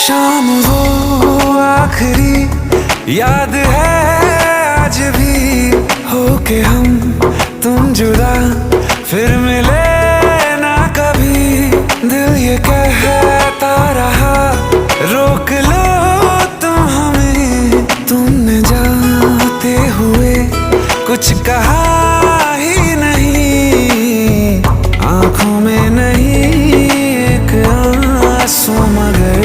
शाम वो आखिरी याद है आज भी, होके हम तुम जुदा फिर मिले ना कभी। दिल ये कहता रहा रोक लो तुम हमें, तुमने जाते हुए कुछ कहा ही नहीं, आंखों में नहीं